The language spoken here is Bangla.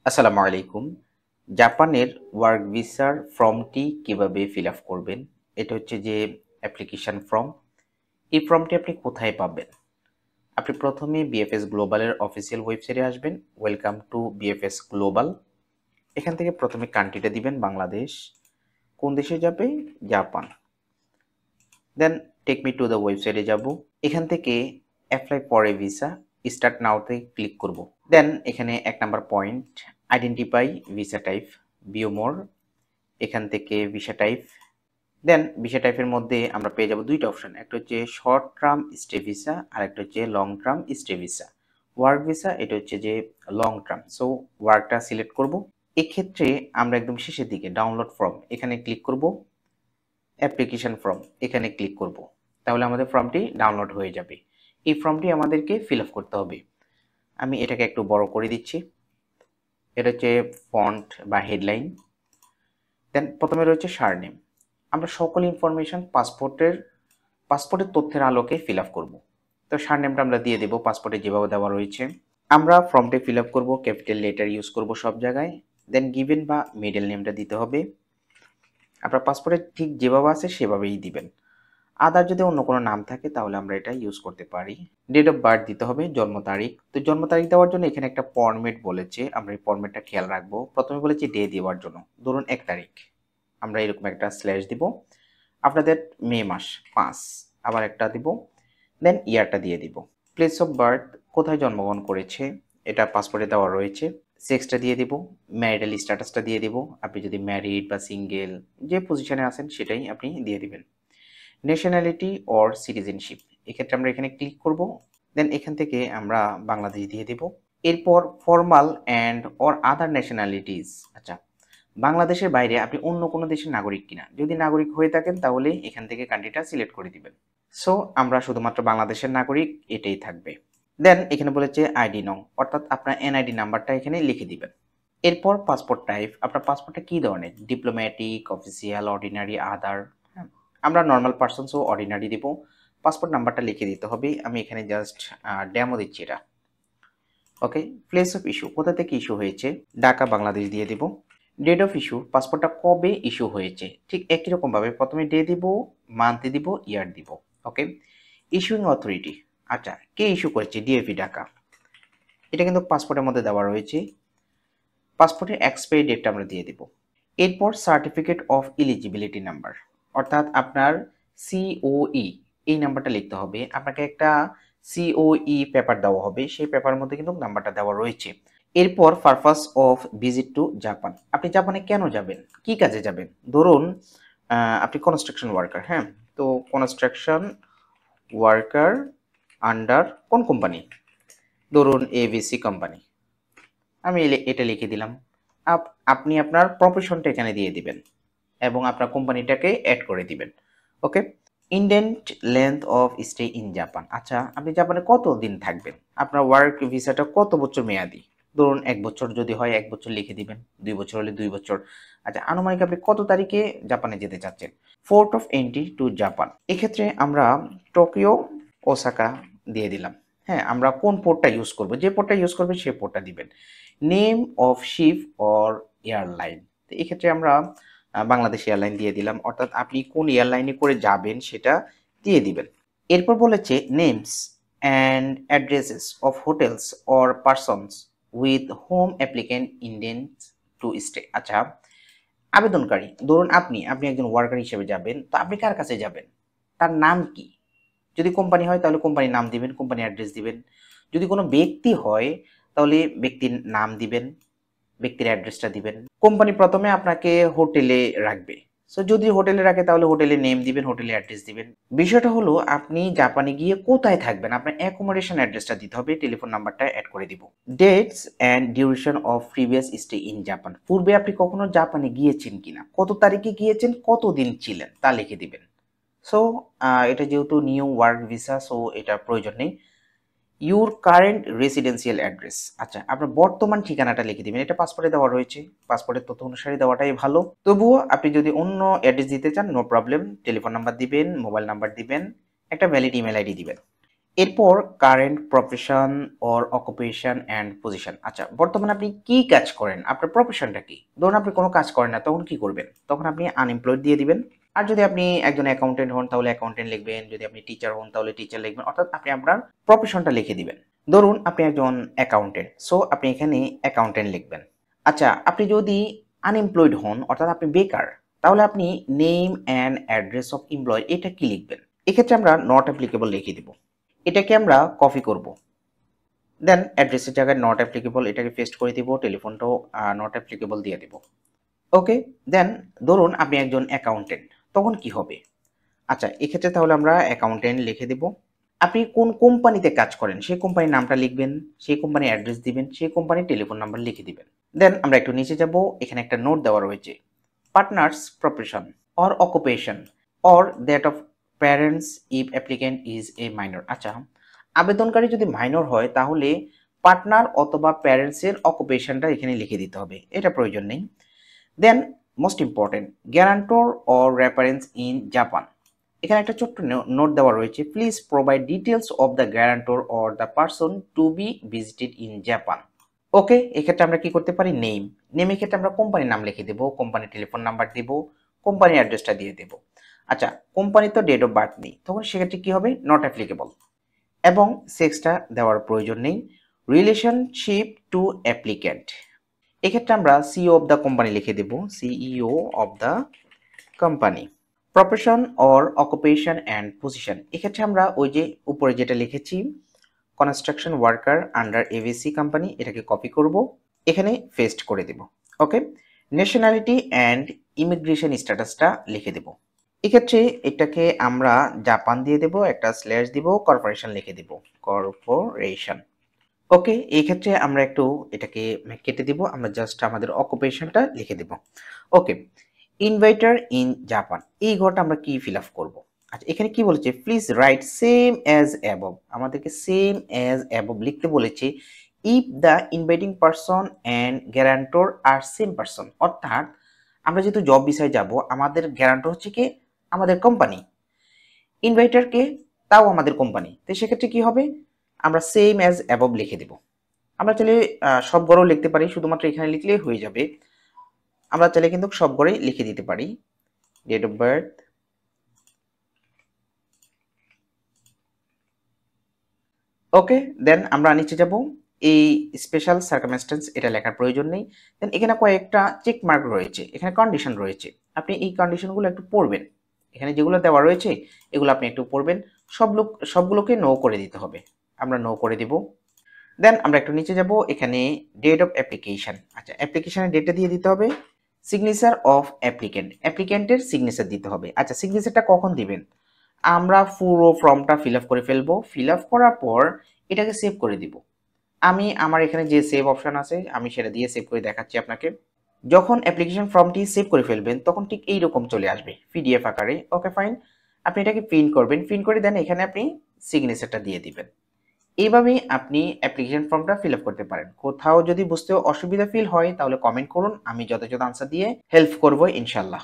আসসালামু আলাইকুম। জাপানের ওয়ার্ক ভিসার ফর্মটি কিভাবে ফিল আপ করবেন? এটা হচ্ছে যে অ্যাপ্লিকেশন ফর্ম। এই ফর্মটি আপনি কোথায় পাবেন? আপনি প্রথমে বিএফএস গ্লোবালের অফিসিয়াল ওয়েবসাইটে আসবেন। Welcome to BFS global. এখান থেকে প্রথমে কান্ট্রিটা দিবেন বাংলাদেশ। কোন দেশে যাবে? Japan. Then take me to the ওয়েবসাইটে যাব। এখান থেকে apply for a visa start নাওতে ক্লিক করব। দেন এখানে ১ number point identify visa type view more. এখান থেকে ভিসা টাইপ। দেন ভিসা টাইপের মধ্যে আমরা পেয়ে যাব দুইটা অপশন। একটা হচ্ছে শর্ট টার্ম স্টে ভিসা আর একটা হচ্ছে long term stay visa. Work visa এটা হচ্ছে যে লং টার্ম। সো ওয়ার্কটা সিলেক্ট করব। এক্ষেত্রে আমরা একদম শেষের দিকে ডাউনলোড ফর্ম এখানে ক্লিক করব। অ্যাপ্লিকেশন ফর্ম এখানে ক্লিক করব। তাহলে আমাদের ফর্মটি ডাউনলোড হয়ে যাবে। এই ফর্মটি আমাদেরকে ফিল আপ করতে হবে। আমি এটাকে একটু বড় করে দিচ্ছি। এটা হচ্ছে ফন্ট বা হেডলাইন। দেন প্রথমে রয়েছে সারনেম। আমরা সকল ইনফরমেশন পাসপোর্টের তথ্যের আলোকে ফিল আপ করবো। তো সারনেমটা আমরা দিয়ে দেবো পাসপোর্টে যেভাবে দেওয়া রয়েছে। আমরা ফর্মটি ফিল আপ করবো, ক্যাপিটাল লেটার ইউজ করব সব জায়গায়। দেন গিভেন বা মিডল নেমটা দিতে হবে। আপনার পাসপোর্টে ঠিক যেভাবে আছে সেভাবেই দিবেন। আদার যদি অন্য কোনো নাম থাকে তাহলে আমরা এটা ইউজ করতে পারি। ডেট অফ বার্থ দিতে হবে, জন্ম তারিখ। তো জন্ম তারিখ দেওয়ার জন্য এখানে একটা ফরম্যাট বলেছে, আমরা এই ফরম্যাটটা খেয়াল রাখবো। প্রথমে বলেছি ডে দেওয়ার জন্য, ধরুন ১ তারিখ, আমরা এরকম একটা স্ল্যাশ দিব। আপনাদের মে মাস ৫ আবার একটা দিব। দেন ইয়ারটা দিয়ে দিব। প্লেস অফ বার্থ কোথায় জন্মগ্রহণ করেছে এটা পাসপোর্টে দেওয়া রয়েছে। সেক্সটা দিয়ে দিব। ম্যারিটাল স্ট্যাটাসটা দিয়ে দিব। আপনি যদি ম্যারিড বা সিঙ্গেল যে পজিশনে আছেন সেটাই আপনি দিয়ে দিবেন। ন্যাশনালিটি অর সিটিজেনশিপ এক্ষেত্রে আমরা এখানে ক্লিক করব। দেন এখান থেকে আমরা বাংলাদেশ দিয়ে দেব। এরপর formal and or other nationalities. আচ্ছা, বাংলাদেশের বাইরে আপনি অন্য কোনো দেশের নাগরিক কিনা, যদি নাগরিক হয়ে থাকেন তাহলে এখান থেকে কান্ট্রিটা সিলেক্ট করে দিবেন। সো আমরা শুধুমাত্র বাংলাদেশের নাগরিক, এটাই থাকবে। দেন এখানে বলেছে আইডি নং, অর্থাৎ আপনার এনআইডি নাম্বারটা এখানে লিখে দিবেন। এরপর পাসপোর্ট টাইপ, আপনার পাসপোর্টটা কী ধরনের, ডিপ্লোম্যাটিক, অফিসিয়াল, অর্ডিনারি, আদার। হ্যাঁ, আমরা নর্মাল পার্সন সো অর্ডিনারি দিব। পাসপোর্ট নাম্বারটা লিখে দিতে হবে। আমি এখানে জাস্ট ডেমো দিচ্ছি এটা। ওকে। প্লেস অফ ইস্যু, কোথা থেকে ইস্যু হয়েছে, ঢাকা বাংলাদেশ দিয়ে দিব। ডেট অফ ইস্যু, পাসপোর্টটা কবে ইস্যু হয়েছে, ঠিক একই রকমভাবে প্রথমে ডে দিব, মান্থ দিব, ইয়ার দিব। ওকে। ইস্যুইং অথরিটি, আচ্ছা কে ইস্যু করেছে, ডিএফই ঢাকা। এটা কিন্তু পাসপোর্টের মধ্যে দেওয়া রয়েছে। পাসপোর্টের এক্সপায়ারি ডেটটা আমরা দিয়ে দেব। এরপর সার্টিফিকেট অফ এলিজিবিলিটি নাম্বার, অর্থাৎ আপনার সিওই এই নাম্বারটা লিখতে হবে। আপনাকে একটা সিওই পেপার দেওয়া হবে, সেই পেপারের মধ্যে কিন্তু নাম্বারটা দেওয়া রয়েছে। এরপর purpose of visit to Japan, আপনি জাপানে কেন যাবেন, কি কাজে যাবেন। ধরুন আপনি কনস্ট্রাকশন ওয়ার্কার। হ্যাঁ, তো কনস্ট্রাকশন ওয়ার্কার আন্ডার কোন কোম্পানি, ধরুন এভিসি কোম্পানি। আমি এটা লিখে দিলাম। আপনি আপনার প্রফেশনটা এখানে দিয়ে দিবেন এবং আপনার কোম্পানিটাকে অ্যাড করে দিবেন। Okay. Intended length of stay in Japan, আচ্ছা আপনি জাপানে কত দিন থাকবেন, আপনার ওয়ার্ক ভিসাটা কত বছর মেয়াদি। ধরুন ১ বছর যদি হয় ১ বছর লিখে দিবেন, ২ বছর হলে ২ বছর। আচ্ছা, আনুমানিক আপনি কত তারিখে জাপানে যেতে চাচ্ছেন। Port of entry two Japan, এক্ষেত্রে আমরা টোকিও, ওসাকা দিয়ে দিলাম। হ্যাঁ, আমরা কোন পোর্টটা ইউজ করব, যে পোর্টটা ইউজ করবেন সেই পোর্টটা দিবেন। Name of ship or airline, তো এক্ষেত্রে আমরা বাংলাদেশ এয়ারলাইন দিয়ে দিলাম, অর্থাৎ আপনি কোন এয়ারলাইনে করে যাবেন সেটা দিয়ে দিবেন। এরপর বলেছে names and addresses of hotels or persons with home applicant intends to stay. আচ্ছা, আবেদনকারী ধরুন আপনি আপনি একজন ওয়ার্কার হিসেবে যাবেন, তো আপনি কার কাছে যাবেন, তার নাম কি। যদি কোম্পানি হয় তাহলে কোম্পানির নাম দিবেন, কোম্পানির অ্যাড্রেস দিবেন। যদি কোনো ব্যক্তি হয় তাহলে ব্যক্তির নাম দিবেন, ব্যক্তির অ্যাড্রেসটা দিবেন। কোম্পানি প্রথমে আপনাকে হোটেলে রাখবে। সো যদি হোটেলে রাখে তাহলে হোটেলের নেম দিবেন, হোটেলের অ্যাড্রেস দিবেন। বিষয়টা হলো আপনি জাপানে গিয়ে কোথায় থাকবেন, আপনার অ্যাকোমোডেশন অ্যাড্রেসটা দিতে হবে, টেলিফোন নাম্বারটা অ্যাড করে দিব। Dates and duration of previous stay in Japan, পূর্বে আপনি কখনো জাপানে গিয়েছেন কিনা, কত তারিখে গিয়েছেন, কতদিন ছিলেন তা লিখে দিবেন। সো এটা যেহেতু নিউ ওয়ার্ক ভিসা, সো এটা প্রয়োজন নেই। ইউর কারেন্ট রেসিডেন্সিয়াল অ্যাড্রেস, আচ্ছা আপনার বর্তমান ঠিকানাটা লিখে দিবেন, এটা পাসপোর্টে দেওয়া রয়েছে, পাসপোর্টের তথ্য অনুসারে দেওয়াটাই ভালো। তবুও আপনি যদি অন্য অ্যাড্রেস দিতে চান নো প্রবলেম, টেলিফোন নাম্বার দিবেন, মোবাইল নাম্বার দিবেন, একটা ভ্যালিড ইমেল আইডি দিবেন। এরপর current profession or occupation and position. আচ্ছা, বর্তমানে আপনি কি কাজ করেন, আপনার প্রফেশনটা কি? ধরুন আপনি কোনো কাজ করেন না, তখন কি করবেন? তখন আপনি আনএমপ্লয়েড দিয়ে দিবেন। আর যদি আপনি একজন অ্যাকাউন্টেন্ট হন তাহলে অ্যাকাউন্টেন্ট লিখবেন, যদি আপনি টিচার হন তাহলে টিচার লিখবেন, অর্থাৎ আপনি আপনার প্রফেশনটা লিখে দিবেন। ধরুন আপনি একজন অ্যাকাউন্টেন্ট, সো আপনি এখানে অ্যাকাউন্টেন্ট লিখবেন। আচ্ছা, আপনি যদি আনএমপ্লয়েড হন অর্থাৎ আপনি বেকার, তাহলে আপনি name and address of employ এটা কি লিখবেন? এক্ষেত্রে আমরা নট অ্যাপ্লিকেবল লিখে দিব। এটাকে আমরা কপি করব, দেন অ্যাড্রেসের জায়গায় নট অ্যাপ্লিকেবল এটাকে পেস্ট করে দিব, টেলিফোনটাও নট অ্যাপ্লিকেবল দিয়ে দিব। ওকে, দেন ধরুন আপনি একজন অ্যাকাউন্টেন্ট, তখন কি হবে? আচ্ছা, এক্ষেত্রে তাহলে আমরা অ্যাকাউন্টেন্ট লিখে দিব। আপনি কোন কোম্পানিতে কাজ করেন সেই কোম্পানির নামটা লিখবেন, সেই কোম্পানির অ্যাড্রেস দিবেন, সেই কোম্পানির টেলিফোন নাম্বার লিখে দিবেন। দেন আমরা একটু নিচে যাব, এখানে একটা নোট দেওয়া রয়েছে, partners profession or occupation or that of parents if applicant is a minor. আচ্ছা, আবেদনকারী যদি মাইনর হয় তাহলে পার্টনার অথবা প্যারেন্টসের অকুপেশনটা এখানে লিখে দিতে হবে, এটা প্রয়োজন নেই। Then most important, guarantor or reference in Japan. এখানে একটা ছোট্ট নোট দেওয়া রয়েছে, please provide details of the guarantor or the person to be visited in Japan. Okay, এক্ষেত্রে আমরা কি করতে পারি? নেমের ক্ষেত্রে আমরা কোম্পানির নাম লিখে দেবো, কোম্পানির টেলিফোন নাম্বার দিব, কোম্পানির অ্যাড্রেসটা দিয়ে দেবো। আচ্ছা, কোম্পানির তো ডেট অফ বার্থ নেই, তখন সেক্ষেত্রে কি হবে? Not applicable. এবং সেক্সটা দেওয়ার প্রয়োজন নেই। রিলেশনশিপ টু অ্যাপ্লিক্যান্ট, এক্ষেত্রে আমরা সিইও অফ দ্য কোম্পানি লিখে দেব, CEO of the company. Profession or occupation and position, এক্ষেত্রে আমরা ওই যে উপরে যেটা লিখেছি construction worker under AVC company, এটাকে কপি করব, এখানে পেস্ট করে দেব। ওকে, ন্যাশনালিটি অ্যান্ড ইমিগ্রেশন স্ট্যাটাসটা লিখে দেব। এক্ষেত্রে এটাকে আমরা জাপান দিয়ে দেব, একটা স্ল্যাশ দিব, কর্পোরেশন লিখে দেব, কর্পোরেশন। ওকে, এই ক্ষেত্রে আমরা একটু এটাকে কেটে দিব, আমরা জাস্ট আমাদের অকুপেশনটা লিখে দেব। ওকে, ইনভাইটার ইন জাপান, এই ঘরটা আমরা কি ফিল আপ করবো? আচ্ছা, এখানে কি বলেছে? Please write same as above, আমাদেরকে সেম অ্যাজ অ্যাবভ লিখতে বলেছে। If the inviting person and guarantor are same person, অর্থাৎ আমরা যেহেতু জব বিষয়ে যাব, আমাদের গ্যারান্টর হচ্ছে কি? আমাদের কোম্পানি। ইনভাইটার কে? তাও আমাদের কোম্পানি। তো সেক্ষেত্রে কি হবে? আমরা সেম অ্যাজ অ্যাবভ লিখে দেব। আমরা চাইলে সব গড়েও লিখতে পারি, শুধুমাত্র এখানে লিখলেই হয়ে যাবে। আমরা চাইলে কিন্তু সব গড়েই লিখে দিতে পারি, ডেট অফ বার্থ, ওকে। দেন আমরা নিচে যাব, এই স্পেশাল সার্কামস্টেন্স এটা লেখার প্রয়োজন নেই। দেন এখানে কয়েকটা চেক মার্ক রয়েছে, এখানে কন্ডিশন রয়েছে, আপনি এই কন্ডিশনগুলো একটু পড়বেন। এখানে যেগুলো দেওয়া রয়েছে এগুলো আপনি একটু পড়বেন, সবগুলোকে নো করে দিতে হবে, আমরা নো করে দিব। দেন আমরা একটু নিচে যাব, এখানে ডেট অফ অ্যাপ্লিকেশন, আচ্ছা অ্যাপ্লিকেশনের ডেটটা দিয়ে দিতে হবে। সিগনেচার অফ অ্যাপ্লিক্যান্ট, অ্যাপ্লিক্যান্টের সিগনেচার দিতে হবে। আচ্ছা, সিগনেচারটা কখন দিবেন? আমরা পুরো ফর্মটা ফিল আপ করে ফেলবো, ফিল আপ করার পর এটাকে সেভ করে দিব। আমি আমার এখানে যে সেভ অপশন আছে আমি সেটা দিয়ে সেভ করে দেখাচ্ছি আপনাকে। যখন অ্যাপ্লিকেশন ফর্মটি সেভ করে ফেলবেন তখন ঠিক এইরকম চলে আসবে পিডিএফ আকারে। ওকে ফাইন, আপনি এটাকে প্রিন্ট করবেন, প্রিন্ট করে দেন এখানে আপনি সিগনেচারটা দিয়ে দিবেন। এইভাবেই আপনি অ্যাপ্লিকেশন ফর্মটা ফিল আপ করতে পারেন। কোথাও যদি বুঝতে অসুবিধা ফিল হয় তাহলে কমেন্ট করুন, আমি যথাযথ আনসার দিয়ে হেল্প করবো ইনশাল্লাহ।